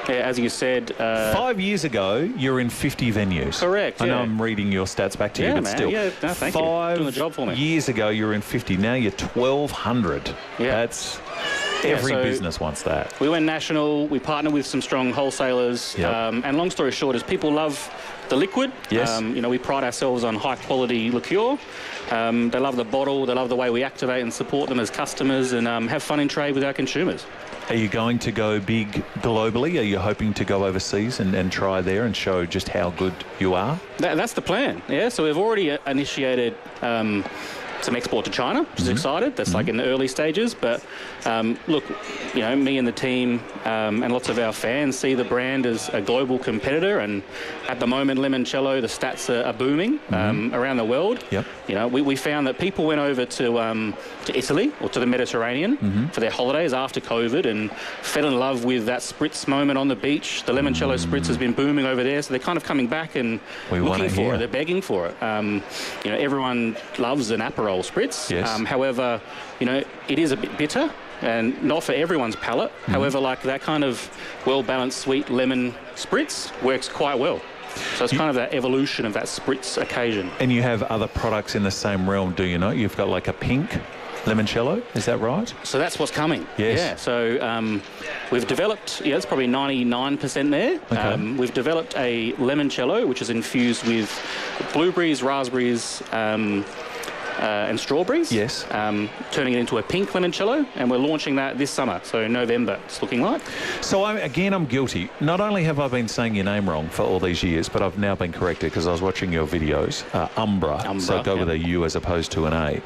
Yeah, as you said... 5 years ago, you're in 50 venues. Correct, I know I'm reading your stats back to you, but still. Yeah, no, thank you. Doing the job for me. 5 years ago, you were in 50. Now you're 1,200. Yeah. That's... Every business wants that. We went national. We partnered with some strong wholesalers. And long story short is people love the liquid. Yes. We pride ourselves on high-quality liqueur. They love the bottle. They love the way we activate and support them as customers and have fun in trade with our consumers. Are you going to go big globally? Are you hoping to go overseas and try there and show just how good you are? That's the plan, yeah. So we've already initiated some export to China, which is excited. That's like in the early stages. But look, you know, me and the team and lots of our fans see the brand as a global competitor. And at the moment, limoncello, the stats are booming around the world. Yep. You know, we found that people went over to Italy or to the Mediterranean for their holidays after COVID and fell in love with that spritz moment on the beach. The limoncello spritz has been booming over there, so they're kind of coming back and looking for it. They're begging for it. You know, everyone loves an Aperol spritz. Yes. However, you know, it is a bit bitter and not for everyone's palate. However, like that kind of well-balanced sweet lemon spritz works quite well. So it's kind of that evolution of that spritz occasion. And you have other products in the same realm, do you not? You've got like a pink limoncello, is that right? So that's what's coming. Yes. Yeah, so we've developed, it's probably 99% there. Okay. We've developed a limoncello, which is infused with blueberries, raspberries, and strawberries. Yes. Turning it into a pink limoncello, and we're launching that this summer, so November it's looking like. So I'm guilty. Not only have I been saying your name wrong for all these years, but I've now been corrected because I was watching your videos. Ambra, so go with a U as opposed to an A.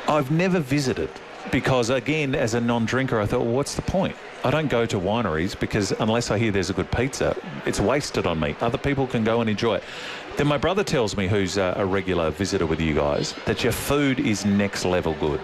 I've never visited because, again, as a non-drinker, I thought, well, what's the point? I don't go to wineries because unless I hear there's a good pizza, it's wasted on me. Other people can go and enjoy it. Then my brother tells me, who's a regular visitor with you guys, that your food is next level good.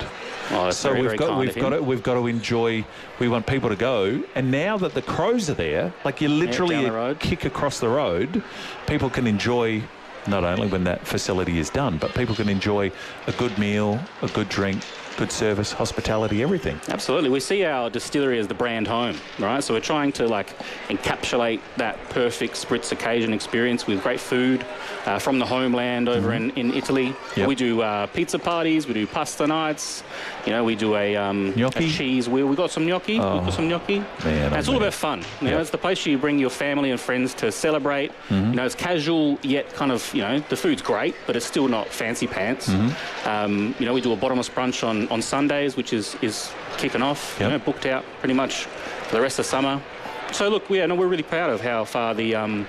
Oh, that's so we've got to enjoy. We want people to go, and now that the Crows are there, like you literally a kick across the road, people can enjoy. Not only when that facility is done, but people can enjoy a good meal, a good drink, good service, hospitality, everything. Absolutely. We see our distillery as the brand home, right? So we're trying to like encapsulate that perfect spritz occasion experience with great food from the homeland over in Italy. Yep. We do pizza parties, we do pasta nights, you know, we do a cheese wheel. We've got some gnocchi. Oh, we've got some gnocchi. Man, it's all about fun. You know, it's the place you bring your family and friends to celebrate. You know, it's casual yet kind of, you know, the food's great, but it's still not fancy pants. You know, we do a bottomless brunch on Sundays, which is kicking off, you know, booked out pretty much for the rest of summer. So look, we're really proud of how far the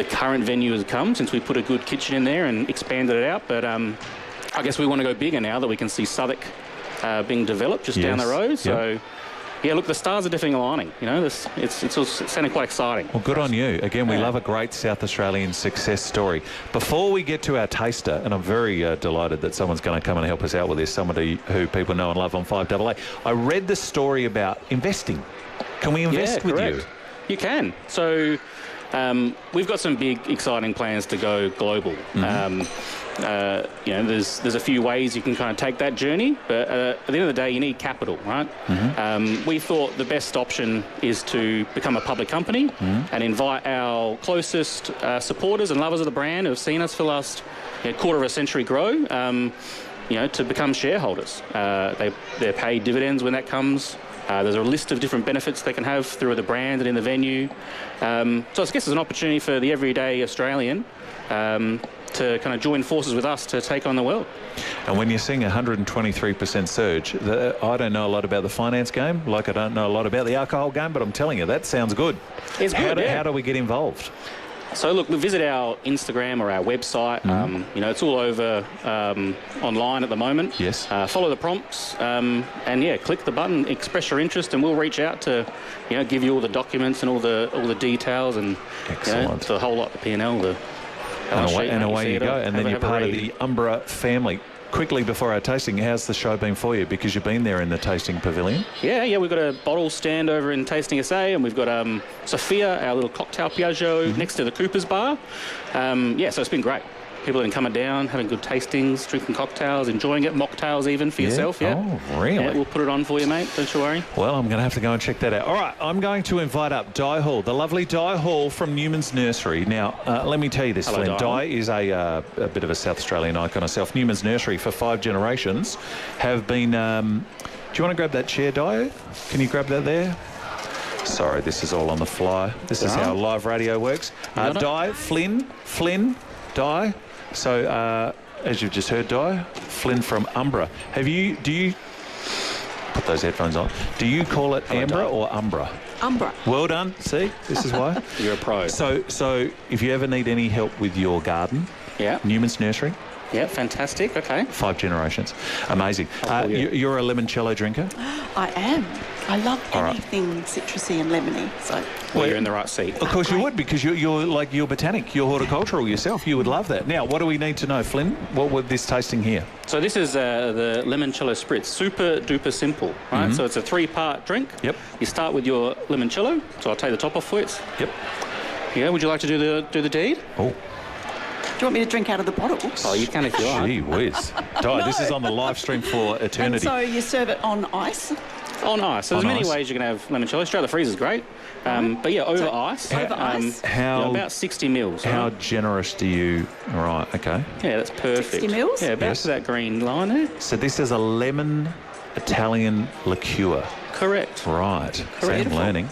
current venue has come since we put a good kitchen in there and expanded it out. But I guess we want to go bigger now that we can see Southwark being developed just down the road. So yeah, look, the stars are definitely aligning. You know, it's sounding quite exciting. Well, good on you. Again, we love a great South Australian success story. Before we get to our taster, and I'm very delighted that someone's going to come and help us out with this, somebody who people know and love on 5AA. I read the story about investing. Can we invest with you? You can. So we've got some big, exciting plans to go global. You know, there's a few ways you can kind of take that journey, but at the end of the day, you need capital, right? We thought the best option is to become a public company and invite our closest supporters and lovers of the brand who have seen us for the last quarter of a century grow, you know, to become shareholders. They're paid dividends when that comes. There's a list of different benefits they can have through the brand and in the venue. So I guess it's an opportunity for the everyday Australian to kind of join forces with us to take on the world. And when you're seeing 123% surge, I don't know a lot about the finance game, like I don't know a lot about the alcohol game, but I'm telling you, that sounds good. It's good, How do we get involved? So look, visit our Instagram or our website. You know, it's all over online at the moment. Yes. Follow the prompts and click the button, express your interest, and we'll reach out to, you know, give you all the documents and all the details and the whole lot, the P&L, and away you go. And then you're part of the Ambra family. Quickly before our tasting, how's the show been for you? Because you've been there in the tasting pavilion. Yeah, we've got a bottle stand over in Tasting SA, and we've got FIVEAA, our little cocktail Piaggio, next to the Cooper's bar. So it's been great. People have been coming down, having good tastings, drinking cocktails, enjoying it, mocktails even for yourself. Yeah. Oh, really? Yeah, we'll put it on for you, mate. Don't you worry. Well, I'm going to have to go and check that out. All right, I'm going to invite up Di Hall, the lovely Di Hall from Newman's Nursery. Now, let me tell you this, Hello, Flynn. Di is a bit of a South Australian icon herself. Newman's Nursery for 5 generations have been... do you want to grab that chair, Di? Can you grab that there? Sorry, this is all on the fly. This is how live radio works. Di, Flynn, Di. So, as you've just heard, Di, Flynn from Ambra. Do you put those headphones on? Do you call it Ambra or Ambra? Ambra. Well done. See, this is why. You're a pro. So if you ever need any help with your garden, Newman's Nursery, Yeah, fantastic. Okay. 5 generations. Amazing. You're a limoncello drinker? I am. I love All right. anything citrusy and lemony. So. Well, you're in the right seat. Of course you would, because you're botanic, you're horticultural yourself. You would love that. Now, what do we need to know, Flynn? What would this tasting here? So this is the limoncello spritz. Super duper simple, right? So it's a 3-part drink. Yep. You start with your limoncello. So I'll take the top off for it. Yep. Yeah. Would you like to do the deed? Oh. Do you want me to drink out of the bottle? Oh, you can if you like. Gee whiz. Di, this is on the live stream for eternity. And so you serve it on ice? On ice. So there's many ways you can have limoncello. Straight out of the freezer is great. But yeah, over ice. Over ice? About 60 mils. How generous do you... Right, okay. Yeah, that's perfect. 60 mils? Yeah, about to that green line there. So this is a lemon Italian liqueur. Correct. Right. So I'm learning.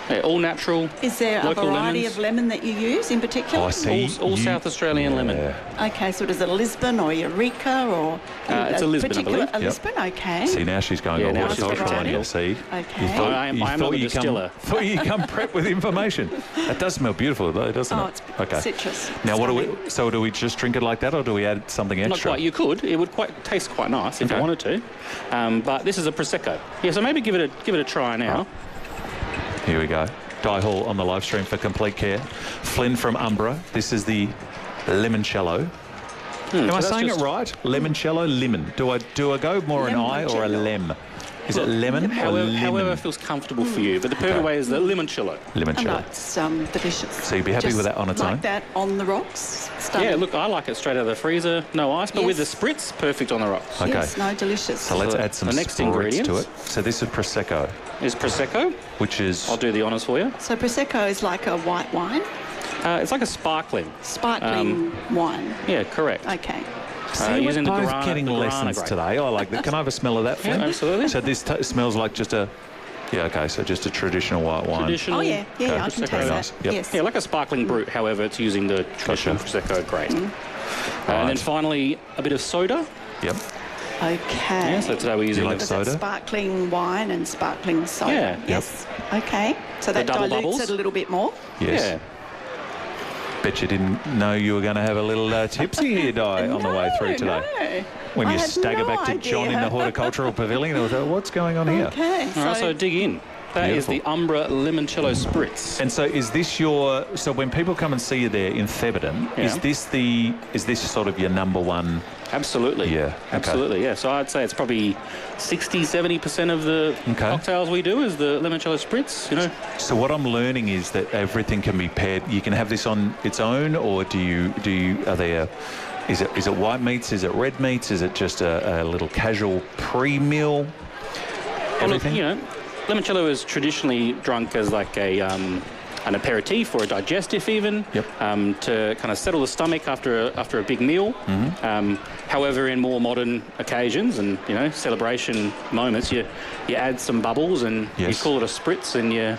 Yeah, all natural. Is there a variety of lemon that you use in particular? Oh, I see. All South Australian lemon. Okay, so is it a Lisbon or Eureka or... it's a Lisbon, I believe. A Lisbon, okay. See, now she's going all horticultural on you, see? Okay. I am not a distiller. Thought you come prepped with information. That does smell beautiful, though, doesn't it? It's citrus. Now, do we just drink it like that, or do we add something extra? Not quite. You could. It would taste quite nice if you wanted to. But this is a Prosecco. Yeah, so maybe give it a try now. Here we go. Di Hall on the live stream for complete care. Flynn from Ambra. This is the limoncello. Am I saying it right? Limoncello, lemon. Do I go more an I or a lem? Is it lemon or lemon? However feels comfortable for you. But the perfect way is the limoncello. Limoncello. It's delicious. So you'd be happy with that on its own? Like that on the rocks? Yeah, look, I like it straight out of the freezer. No ice, but with the spritz, perfect on the rocks. Okay. Yes, no, delicious. So let's add some spritz to it. So this is Prosecco. Is Prosecco. Which is... I'll do the honours for you. So Prosecco is like a white wine? It's like a sparkling. Sparkling wine? Yeah, correct. Okay. See, we're both getting lessons today. I like that. Can I have a smell of that, Flynn? Yeah, absolutely. So this smells like just a... Yeah, okay, so just a traditional white wine. Traditional. Oh, yeah, I can taste that. Yep. Yes. Yeah, like a sparkling brut, however, it's using the traditional Prosecco grade. And then finally, a bit of soda. Yep. Okay. Yeah, so today we're using soda? Sparkling wine and sparkling soda. Yeah. Yes. Okay. So that dilutes it a little bit more. Yes. Yeah. Bet you didn't know you were going to have a little tipsy here, Di, on the way through today. When you stagger back to John in the horticultural pavilion, I thought, what's going on here? Okay. All right, so dig in. That is the Ambra Limoncello Spritz. And so is this so when people come and see you there in Theberton, is this sort of your number one? Absolutely. Yeah. Absolutely, yeah. So I'd say it's probably 60-70% of the cocktails we do is the limoncello spritz, you know. So what I'm learning is that everything can be paired. You can have this on its own, or is it white meats? Is it red meats? Is it just a little casual pre-meal? Everything? Well, look, limoncello is traditionally drunk as like an aperitif or a digestif even, to kind of settle the stomach after a big meal. However, in more modern occasions and celebration moments, you add some bubbles and you call it a spritz, and you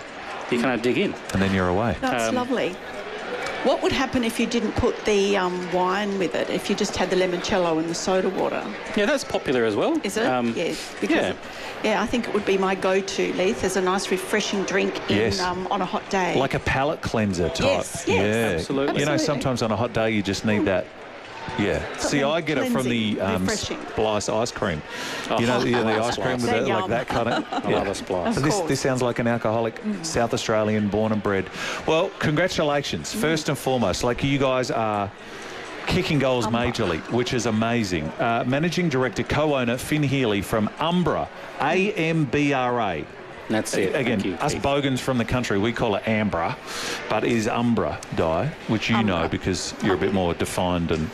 kind of dig in. And then you're away. That's lovely. What would happen if you didn't put the wine with it, if you just had the limoncello and the soda water? Yeah, that's popular as well. Is it? Yes. Because I think it would be my go-to, Leith, as a nice refreshing drink on a hot day. Like a palate cleanser type. Yes, absolutely. Sometimes on a hot day you just need that. Yeah. See, I get it from the Splice ice cream. The ice cream with it, like that kind of. I love a Splice. So this sounds like an alcoholic South Australian born and bred. Well, congratulations. First and foremost, like you guys are kicking goals majorly, which is amazing. Managing Director, co-owner Finn Healy from Ambra, Ambra. That's it. Again, us bogans from the country, we call it Ambra, but is Ambra, Di, which you know because you're a bit more defined and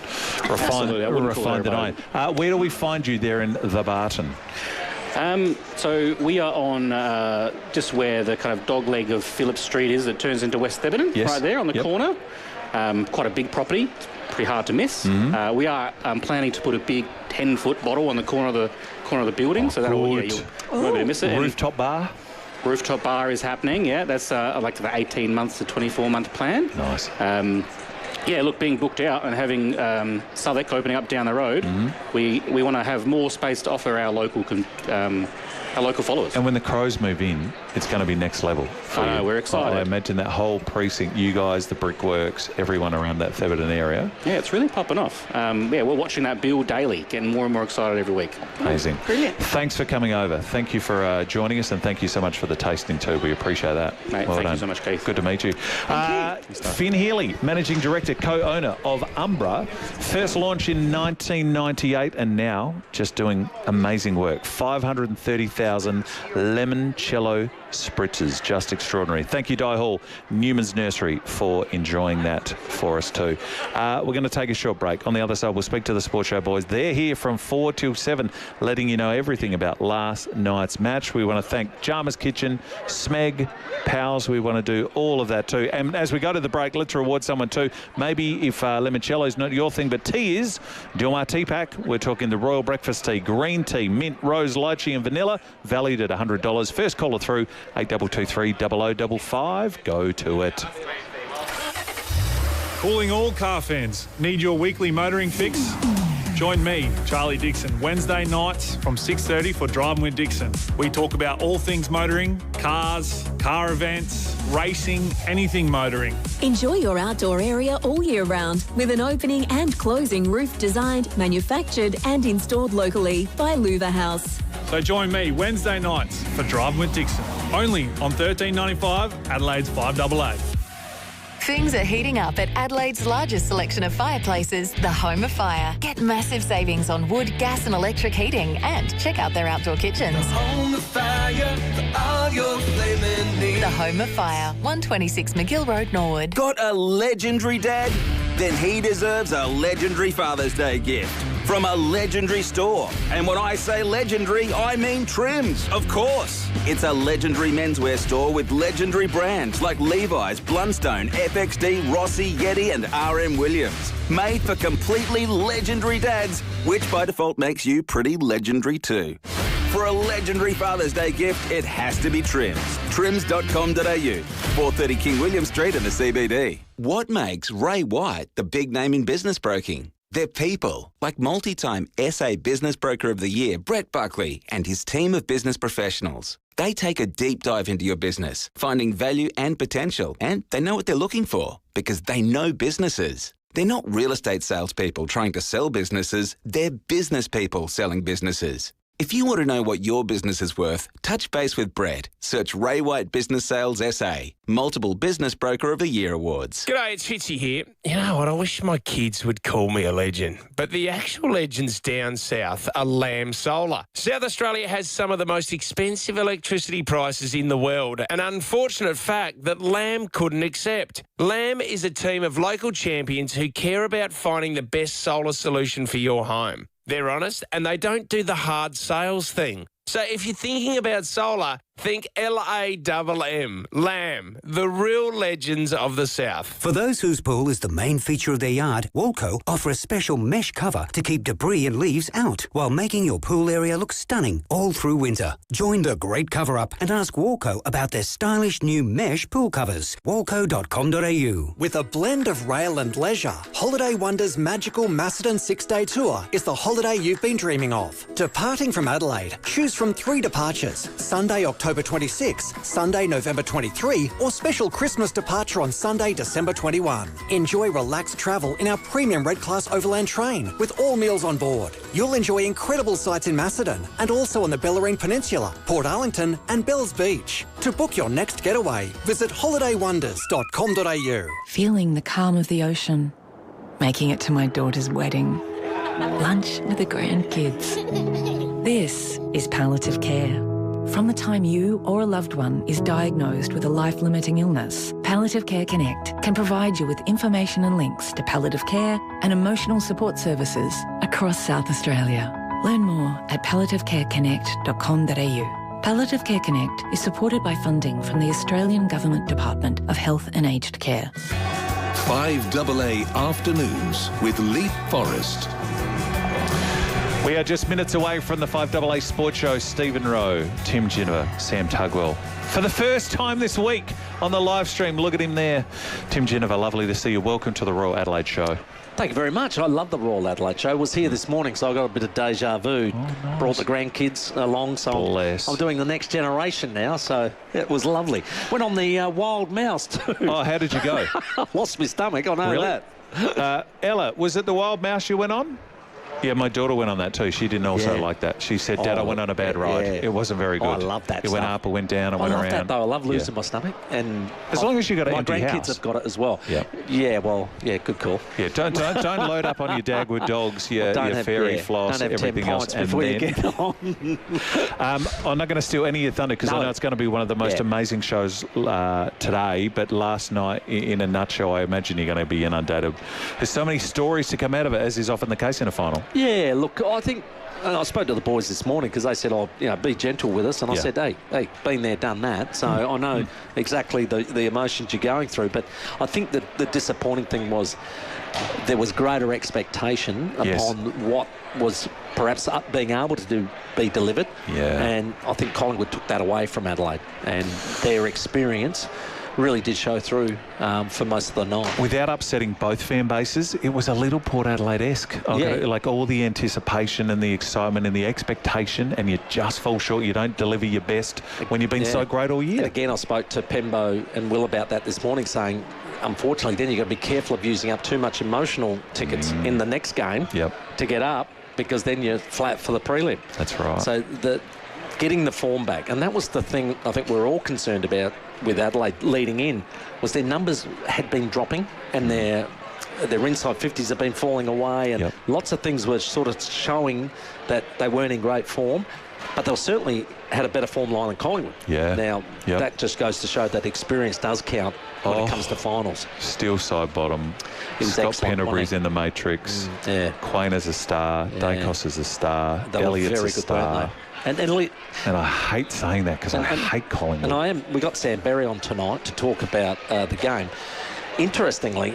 refined than I am. Where do we find you there in the Barton? So we are on just where the kind of dog leg of Phillip Street is that turns into West Theberton, right there on the corner. Quite a big property, pretty hard to miss. We are planning to put a big 10-foot bottle on the corner of the building, so that'll you won't be able to miss it. Rooftop bar. Rooftop bar is happening, that's like the 18 months to 24-month plan. Nice. Being booked out and having Southwark opening up down the road, we want to have more space to offer our local local followers. And when the Crows move in, it's going to be next level. I know, we're excited. I imagine that whole precinct, you guys, the Brickworks, everyone around that Thebarton area. Yeah, it's really popping off. We're watching that build daily, getting more and more excited every week. Amazing. Brilliant. Thanks for coming over. Thank you for joining us, and thank you so much for the tasting too. We appreciate that. Mate, well thank done. you so much, Keith. Good to meet you. Finn Healy, Managing Director, co-owner of Ambra. First launch in 1998 and now just doing amazing work. 530,000 limoncello spritzers. Just extraordinary. Thank you, Di Hall, Newman's Nursery, for enjoying that for us too. We're going to take a short break. On the other side, we'll speak to the Sports Show boys. They're here from 4 till 7, letting you know everything about last night's match. We want to thank Jarmer's Kitchen, Smeg, Pals. We want to do all of that too. And as we go to the break, let's reward someone too. Maybe if limoncello is not your thing, but tea is. Dilmar Tea Pack. We're talking the Royal Breakfast Tea, green tea, mint, rose, lychee and vanilla, valued at $100. First caller through, 8223 0055. Go to it. Calling all car fans. Need your weekly motoring fix? Join me, Charlie Dixon, Wednesday nights from 6:30 for Driving with Dixon. We talk about all things motoring, cars, car events, racing, anything motoring. Enjoy your outdoor area all year round with an opening and closing roof designed, manufactured and installed locally by Louver House. So join me Wednesday nights for Driving with Dixon. Only on $13.95, Adelaide's 5AA. Things are heating up at Adelaide's largest selection of fireplaces, the Home of Fire. Get massive savings on wood, gas and electric heating and check out their outdoor kitchens. The Home of Fire for all your flaming needs. The Home of Fire, 126 McGill Road, Norwood. Got a legendary dad? Then he deserves a legendary Father's Day gift from a legendary store. And when I say legendary, I mean Trims, of course. It's a legendary menswear store with legendary brands like Levi's, Blundstone, FXD, Rossi, Yeti and RM Williams. Made for completely legendary dads, which by default makes you pretty legendary too. For a legendary Father's Day gift, it has to be Trims. Trims.com.au, 430 King William Street in the CBD. What makes Ray White the big name in business broking? They're people, like multi-time SA Business Broker of the Year, Brett Buckley, and his team of business professionals. They take a deep dive into your business, finding value and potential, and they know what they're looking for because they know businesses. They're not real estate salespeople trying to sell businesses, they're business people selling businesses. If you want to know what your business is worth, touch base with Brett. Search Ray White Business Sales SA. Multiple Business Broker of the Year awards. G'day, it's Fitzy here. You know what, I wish my kids would call me a legend, but the actual legends down south are Lamb Solar. South Australia has some of the most expensive electricity prices in the world, an unfortunate fact that Lamb couldn't accept. Lamb is a team of local champions who care about finding the best solar solution for your home. They're honest and they don't do the hard sales thing. So if you're thinking about solar, think LAMM, Lamb, the real legends of the South. For those whose pool is the main feature of their yard, Walco offer a special mesh cover to keep debris and leaves out while making your pool area look stunning all through winter. Join the great cover-up and ask Walco about their stylish new mesh pool covers. Walco.com.au. With a blend of rail and leisure, Holiday Wonders' magical Macedon 6-day tour is the holiday you've been dreaming of. Departing from Adelaide, choose from 3 departures: Sunday, October 26, Sunday, November 23, or special Christmas departure on Sunday, December 21. Enjoy relaxed travel in our premium Red Class Overland train with all meals on board. You'll enjoy incredible sights in Macedon and also on the Bellarine Peninsula, Port Arlington and Bells Beach. To book your next getaway, visit holidaywonders.com.au. Feeling the calm of the ocean, making it to my daughter's wedding, lunch with the grandkids. This is palliative care. From the time you or a loved one is diagnosed with a life-limiting illness, Palliative Care Connect can provide you with information and links to palliative care and emotional support services across South Australia. Learn more at palliativecareconnect.com.au. Palliative Care Connect is supported by funding from the Australian Government Department of Health and Aged Care. 5AA Afternoons with Leith Forrest. We are just minutes away from the 5AA Sports Show. Stephen Rowe, Tim Ginniver, Sam Tugwell. For the first time this week, on the live stream. Look at him there. Tim Geneva, lovely to see you. Welcome to the Royal Adelaide Show. Thank you very much. I love the Royal Adelaide Show. I was here this morning, so I got a bit of deja vu. Oh, nice. Brought the grandkids along, so I'm doing the next generation now, so it was lovely. Went on the Wild Mouse too. Oh, how did you go? Lost my stomach, I know Really? that. Ella, was it the Wild Mouse you went on? Yeah, my daughter went on that too. She didn't also like that. She said, Dad, I went on a bad ride. It wasn't very good. I love that It went up, it went down, it went around. I love that though. I love losing my stomach. And as long as you got an empty house. My grandkids house. have got it as well. Yeah. Good call. Yeah, don't load up on your Dagwood dogs, your fairy floss, everything else. Before you get on. I'm not going to steal any of your thunder because I know it's going to be one of the most amazing shows today, but last night, in a nutshell, I imagine you're going to be inundated. There's so many stories to come out of it, as is often the case in a final. Yeah, look, I think I spoke to the boys this morning because they said, be gentle with us. And I said, hey, been there, done that. So I know exactly the emotions you're going through. But I think that the disappointing thing was there was greater expectation upon what was perhaps being able to be delivered. Yeah. And I think Collingwood took that away from Adelaide. And their experience really did show through for most of the night. Without upsetting both fan bases, it was a little Port Adelaide-esque. Like all the anticipation and the excitement and the expectation, and you just fall short. You don't deliver your best when you've been so great all year. And again, I spoke to Pembo and Will about that this morning, saying, unfortunately, then you've got to be careful of using up too much emotional tickets in the next game to get up, because then you're flat for the prelim. That's right. So getting the form back, and that was the thing I think we're all concerned about with Adelaide leading in, was their numbers had been dropping and their inside 50s have been falling away, and lots of things were sort of showing that they weren't in great form, but they certainly had a better form line than Collingwood. Now, that just goes to show that experience does count when it comes to finals. Still side bottom. Scott Pendlebury's in the matrix. Quayner's a star. Dacos is a star. Elliott's a star. And I hate saying that because I hate Collingwood. And we got Sam Berry on tonight to talk about the game. Interestingly,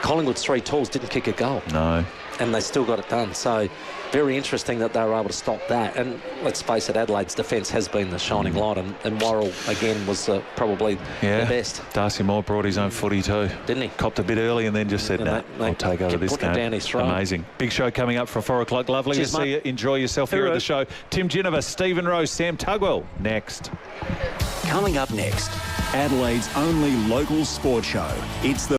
Collingwood's 3 tools didn't kick a goal. No. And they still got it done. So very interesting that they were able to stop that. And let's face it, Adelaide's defence has been the shining light, and Worrell again was probably the best. Darcy Moore brought his own footy too. Didn't he? Copped a bit early and then just said, I'll take over this game. Down his throat. Amazing. Big show coming up from 4 o'clock. Lovely to see you. Enjoy yourself here at the show. Tim Geneva, Stephen Rose, Sam Tugwell next. Coming up next, Adelaide's only local sport show. It's the